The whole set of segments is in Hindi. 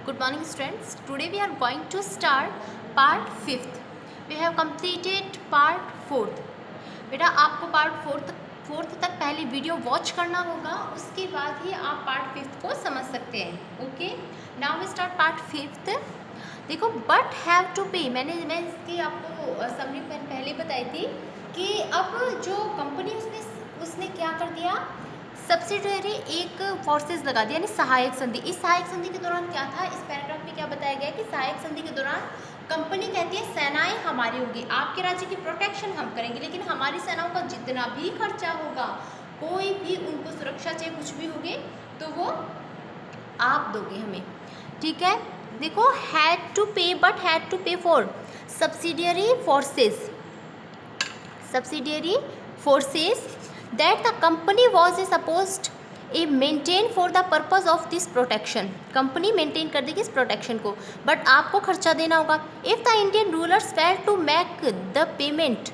Good morning students. Today we are going to start part 5th. We have completed part 4th. बेटा आपको पार्ट फोर्थ तक पहले वीडियो वॉच करना होगा, उसके बाद ही आप पार्ट 5th को समझ सकते हैं. Okay, now we start part 5th. देखो, बट हैव टू पे, मैं इसकी आपको समरी पहले बताई थी कि अब जो कंपनी उसने क्या कर दिया, सब्सिडियरी एक फोर्सेस लगा दिया, यानी सहायक संधि. इस सहायक संधि के दौरान क्या था, इस पैराग्राफ में क्या बताया गया कि सहायक संधि के दौरान कंपनी कहती है सेनाएं हमारी होगी, आपके राज्य की प्रोटेक्शन हम करेंगे, लेकिन हमारी सेनाओं का जितना भी खर्चा होगा, कोई भी उनको सुरक्षा चाहिए, कुछ भी होगी तो वो आप दोगे हमें. ठीक है, देखो, हैड टू पे, बट हैड टू पे for subsidiary forces that the company was supposed a maintain for the purpose of this protection. Company maintain कर देगी इस प्रोटेक्शन को, बट आपको खर्चा देना होगा. If the Indian rulers fail to make the payment,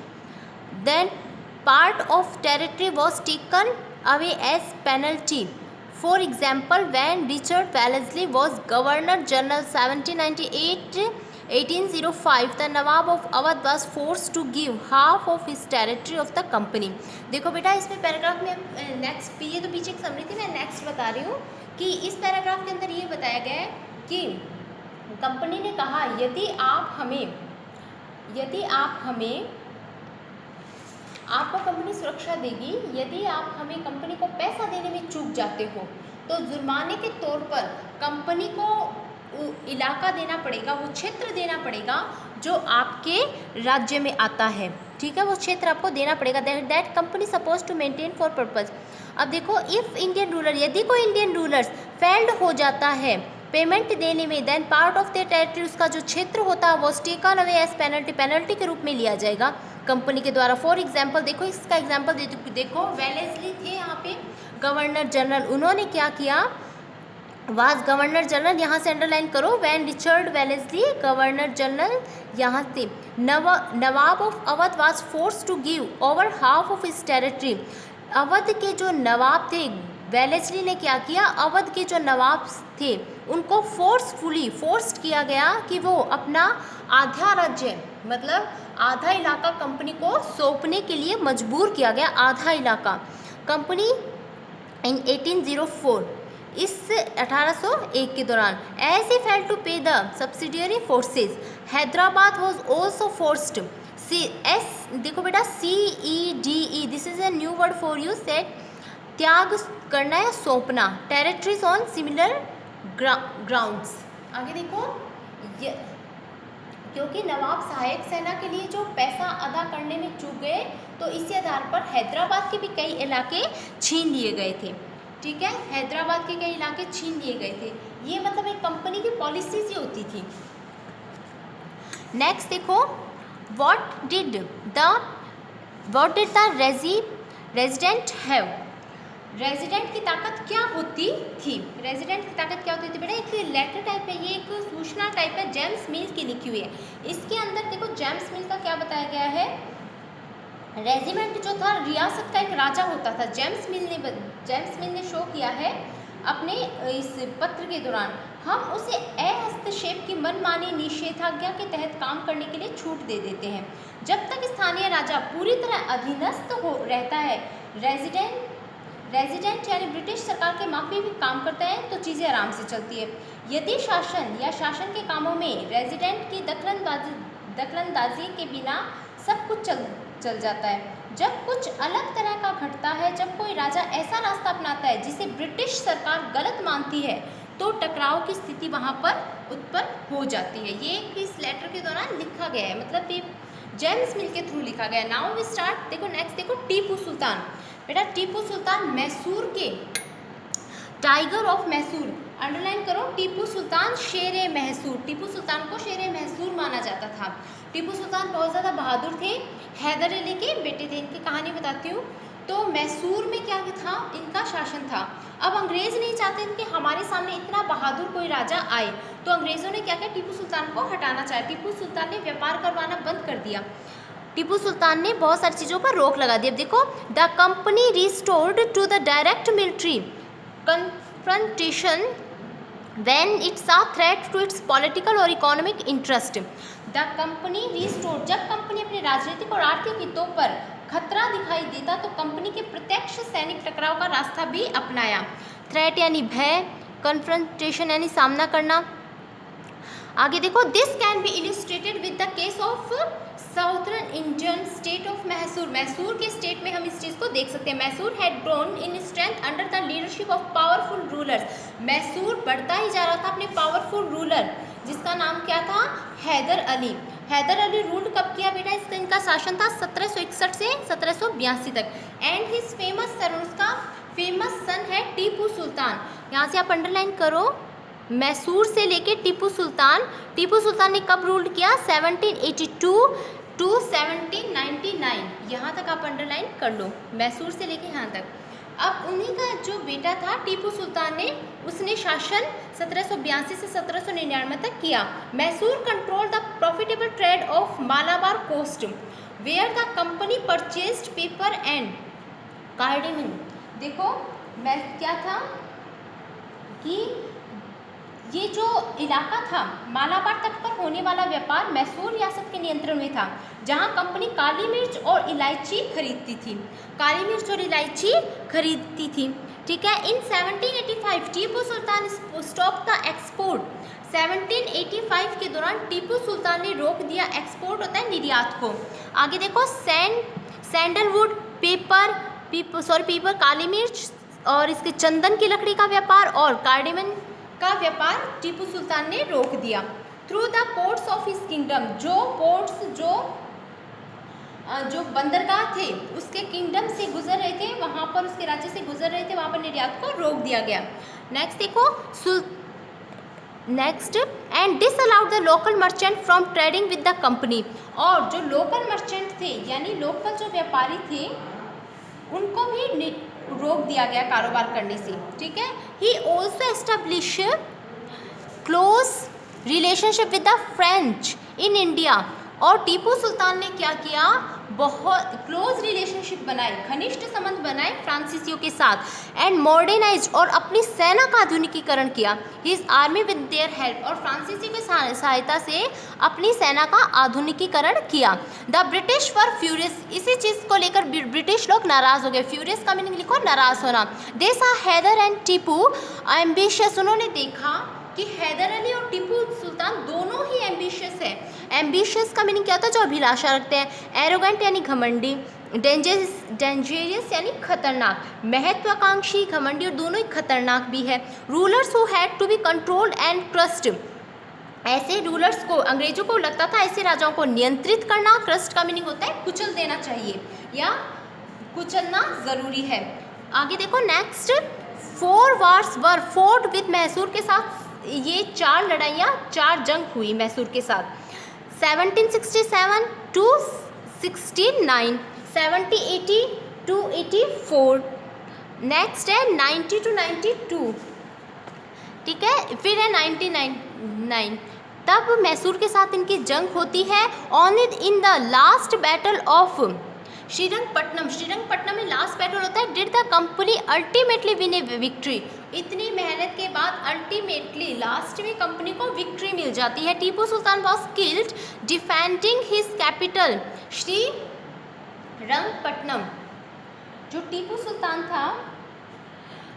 then part of territory was taken away as penalty. For example, when Richard Wellesley was governor general 1805, the Nawab of Awadh was forced to give half of his territory of the company. देखो बेटा, इसमें पैराग्राफ में नेक्स्ट, ये तो पीछे एक समरी थी, मैं नेक्स्ट बता रही हूँ कि इस पैराग्राफ के अंदर ये बताया गया है कि कंपनी ने कहा यदि आप हमें आपको कंपनी सुरक्षा देगी, यदि आप हमें कंपनी को पैसा देने में चूक जाते हो तो जुर्माने के तौर पर कंपनी को इलाका देना पड़ेगा, वो क्षेत्र देना पड़ेगा जो आपके राज्य में आता है. ठीक है, वो क्षेत्र आपको देना पड़ेगा. That company suppose to maintain for purpose. अब देखो, इफ़ इंडियन रूलर, यदि कोई इंडियन रूलर्स फेल्ड हो जाता है पेमेंट देने में, then part of the territory, उसका जो क्षेत्र होता है वो टेकन अवे एज पेनल्टी के रूप में लिया जाएगा कंपनी के द्वारा. फॉर एग्जाम्पल, देखो इसका एग्जाम्पल देखो, वेलेस्ली थे यहाँ पे गवर्नर जनरल, उन्होंने क्या किया, वाज गवर्नर जनरल, यहाँ से अंडरलाइन करो, when Richard Wellesley governor general यहाँ से. Nawab of Awadh was forced to give over half of his territory. Awadh के जो नवाब थे, वेलेस्ली ने क्या किया, अवध के जो नवाब थे उनको फोर्स्ड किया गया कि वो अपना आधा राज्य, मतलब आधा इलाका कंपनी को सौंपने के लिए मजबूर किया गया, आधा इलाका. कंपनी इन 1804, इस 1801 के दौरान, एज ए फेल टू पे the subsidiary forces, Hyderabad was also forced. देखो बेटा, CEDE, this is a new word for you, set त्याग करना या सौंपना, टेरिटरीज ऑन सिमिलर ग्राउंड्स. आगे देखो, क्योंकि नवाब सहायक सेना के लिए जो पैसा अदा करने में चूक गए, तो इसी आधार पर हैदराबाद के भी कई इलाके छीन लिए गए थे. ठीक है, हैदराबाद के कई इलाके छीन लिए गए थे. ये मतलब एक कंपनी की पॉलिसी सी होती थी. नेक्स्ट देखो, what did the resident have. Resident की ताकत क्या होती थी? रेजिडेंट की ताकत क्या होती थी बेटा? एक लेटर टाइप है, ये एक सूचना टाइप है, जेम्स मिल की लिखी हुई है. इसके अंदर देखो, जेम्स मिल का क्या बताया गया है, रेजिमेंट जो था रियासत का एक राजा होता था. जेम्स मिल ने शो किया है अपने इस पत्र के दौरान, हम उसे हस्तक्षेप की मनमानी निषेधाज्ञा के तहत काम करने के लिए छूट दे देते हैं. जब तक स्थानीय राजा पूरी तरह अधीनस्थ रहता है, रेजिडेंट यानी ब्रिटिश सरकार के माफी भी काम करता है, तो चीज़ें आराम से चलती है. यदि शासन या शासन के कामों में रेजिडेंट की दखलंदाजी के बिना सब कुछ चल जाता है. जब कुछ अलग तरह का घटता है, जब कोई राजा ऐसा रास्ता अपनाता है जिसे ब्रिटिश सरकार गलत मानती है, तो टकराव की स्थिति वहाँ पर उत्पन्न हो जाती है. ये इस लेटर के दौरान लिखा गया है, मतलब ये जेम्स मिल के थ्रू लिखा गया है. Now we start. देखो नेक्स्ट, देखो टीपू सुल्तान. बेटा, टीपू सुल्तान मैसूर के टाइगर ऑफ मैसूर, अंडरलाइन करो, टीपू सुल्तान शेर मैसूर. टीपू सुल्तान को शेर मैसूर माना जाता था. टीपू सुल्तान बहुत ज़्यादा बहादुर थे, हैदर अली के बेटे थे. इनकी कहानी बताती हूँ. तो मैसूर में क्या था, इनका शासन था. अब अंग्रेज़ नहीं चाहते थे कि हमारे सामने इतना बहादुर कोई राजा आए, तो अंग्रेज़ों ने क्या किया, टीपू सुल्तान को हटाना चाहा. टीपू सुल्तान ने व्यापार करवाना बंद कर दिया. टीपू सुल्तान ने बहुत सारी चीज़ों पर रोक लगा दी. अब देखो, the company restored to the direct military confrontation when it saw threat to its political और economic interest, the company restored, जब कंपनी अपने राजनीतिक और आर्थिक हितों पर खतरा दिखाई देता तो कंपनी के प्रत्यक्ष सैनिक टकराव का रास्ता भी अपनाया। थ्रेट यानी भय, कन्फ्रंटेशन यानी सामना करना। आगे देखो, this can be illustrated with the case of southern Indian state of Mysore. Mysore के स्टेट में हम इस चीज़ को देख सकते हैं। Mysore had grown in strength under the leadership of powerful rulers. Mysore बढ़ता ही जा रहा था अपने पावरफुल रूलर, जिसका नाम क्या था, हैदर अली। हैदर अली रूल कब किया बेटा, इसका इनका शासन था 1761 से 1782 तक। एंड हिज फेमस सन, उसका फेमस सन है टीपू सुल्तान। यहाँ से आप अंडरलाइन करो, मैसूर से लेके टीपू सुल्तान। टीपू सुल्तान ने कब रूल किया, 1782 टू 1799, यहाँ तक आप अंडरलाइन कर लो, मैसूर से लेके यहाँ तक। अब उन्हीं का जो बेटा था टीपू सुल्तान ने, उसने शासन 1782 से 1799 तक किया। Mysore control the profitable trade of Malabar coast where the company purchased pepper and cardamom. देखो मैं क्या था कि ये जो इलाका था, मालाबार तट पर होने वाला व्यापार मैसूर रियासत के नियंत्रण में था, जहां कंपनी काली मिर्च और इलायची खरीदती थी। काली मिर्च और इलायची खरीदती थी, ठीक है। इन 1785 Tipu Sultan stop the export. 1785 के दौरान टीपू सुल्तान ने रोक दिया, एक्सपोर्ट होता है निर्यात को। आगे देखो, सैंडलवुड, पीपर, काली मिर्च और इसके चंदन की लकड़ी का व्यापार और कार्डिमन का व्यापार टीपू सुल्तान ने रोक दिया। Through the ports of his kingdom, जो पोर्ट्स जो बंदरगाह थे उसके किंगडम से गुजर रहे थे, वहाँ पर उसके राज्य से गुजर रहे थे, वहाँ पर निर्यात को रोक दिया गया। नेक्स्ट देखो, next and this allowed the local merchant from trading with the company. और जो लोकल मर्चेंट थे यानी लोकल जो व्यापारी थे उनको भी रोक दिया गया कारोबार करने से, ठीक है। He also establish close relationship with the French in India. और टीपू सुल्तान ने क्या किया, बहुत क्लोज रिलेशनशिप बनाए, घनिष्ठ संबंध बनाए फ्रांसीसियों के साथ। एंड मॉडर्नाइज, और अपनी सेना का आधुनिकीकरण किया। His army with their help, और फ्रांसीसियों की सहायता से अपनी सेना का आधुनिकीकरण किया। द ब्रिटिश वर फ्यूरियस, इसी चीज़ को लेकर ब्रिटिश लोग नाराज़ हो गए। फ्यूरियस का मीनिंग लिखो, नाराज़ होना। दे सा हैदर एंड टीपू एम्बिशियस, उन्होंने देखा कि हैदर अली और टीपू सुल्तान दोनों ही एम्बिशियस है। एम्बिशियस का मीनिंग क्या होता है, जो अभिलाषा रखते हैं। एरोगेंट यानी घमंडी, डेंजरियस यानी खतरनाक, महत्वाकांक्षी, घमंडी और दोनों ही खतरनाक भी है। Rulers who had to be controlled and trust, ऐसे रूलर्स को, अंग्रेजों को लगता था ऐसे राजाओं को नियंत्रित करना। ट्रस्ट का मीनिंग होता है कुचल देना चाहिए या कुचलना ज़रूरी है। आगे देखो, next 4 wars were fort with Mysore के साथ। ये 4 लड़ाइयाँ, 4 जंग हुई मैसूर के साथ। 1767 टू 69, 70-80 टू 84, नेक्स्ट है 90 टू 92, ठीक है। फिर है 99, तब मैसूर के साथ इनकी जंग होती है। On in the last battle of Srirangapatnam, Srirangapatnam में लास्ट बैटल होता है। Did the company ultimately win a victory, इतनी मेहनत के बाद अल्टीमेटली लास्ट में कंपनी को विक्ट्री मिल जाती है। Tipu Sultan was killed defending his capital Srirangapatnam. जो टीपू सुल्तान था,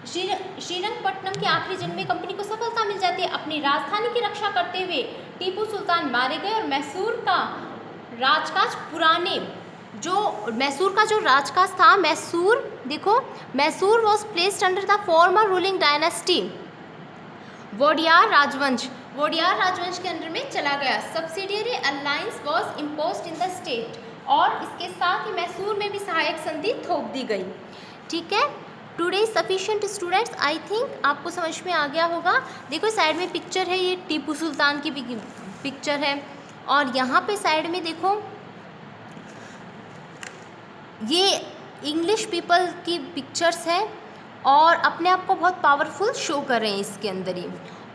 श्रीरंगपट्टनम के आखिरी जंग में कंपनी को सफलता मिल जाती है। अपनी राजधानी की रक्षा करते हुए टीपू सुल्तान मारे गए और मैसूर का राजकाज पुराने, जो मैसूर का जो राजकाज था, मैसूर देखो, Mysore was placed under the former ruling dynasty Wodeyar राजवंश, वोडियार राजवंश के अंडर में चला गया। Subsidiary alliance was imposed in the state, और इसके साथ ही मैसूर में भी सहायक संधि थोप दी गई, ठीक है। Today sufficient students, I think आपको समझ में आ गया होगा। देखो साइड में पिक्चर है, ये टीपू सुल्तान की पिक्चर है, और यहाँ पे साइड में देखो ये इंग्लिश पीपल की पिक्चर्स हैं और अपने आप को बहुत पावरफुल शो कर रहे हैं इसके अंदर ही।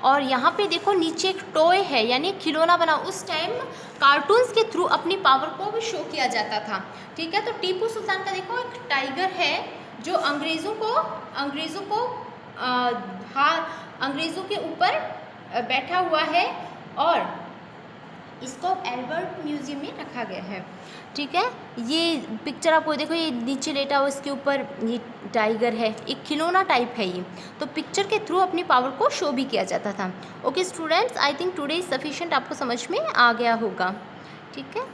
और यहाँ पे देखो नीचे एक टॉय है, यानी खिलौना बना। उस टाइम कार्टून्स के थ्रू अपनी पावर को भी शो किया जाता था, ठीक है। तो टीपू सुल्तान का देखो एक टाइगर है जो अंग्रेज़ों के ऊपर बैठा हुआ है और इसको एल्बर्ट म्यूज़ियम में रखा गया है। ठीक है, ये पिक्चर आपको देखो, ये नीचे लेटा हुआ, इसके ऊपर ये टाइगर है, एक खिलौना टाइप है ये, तो पिक्चर के थ्रू अपनी पावर को शो भी किया जाता था। Okay students, I think today is sufficient, आपको समझ में आ गया होगा। ठीक है।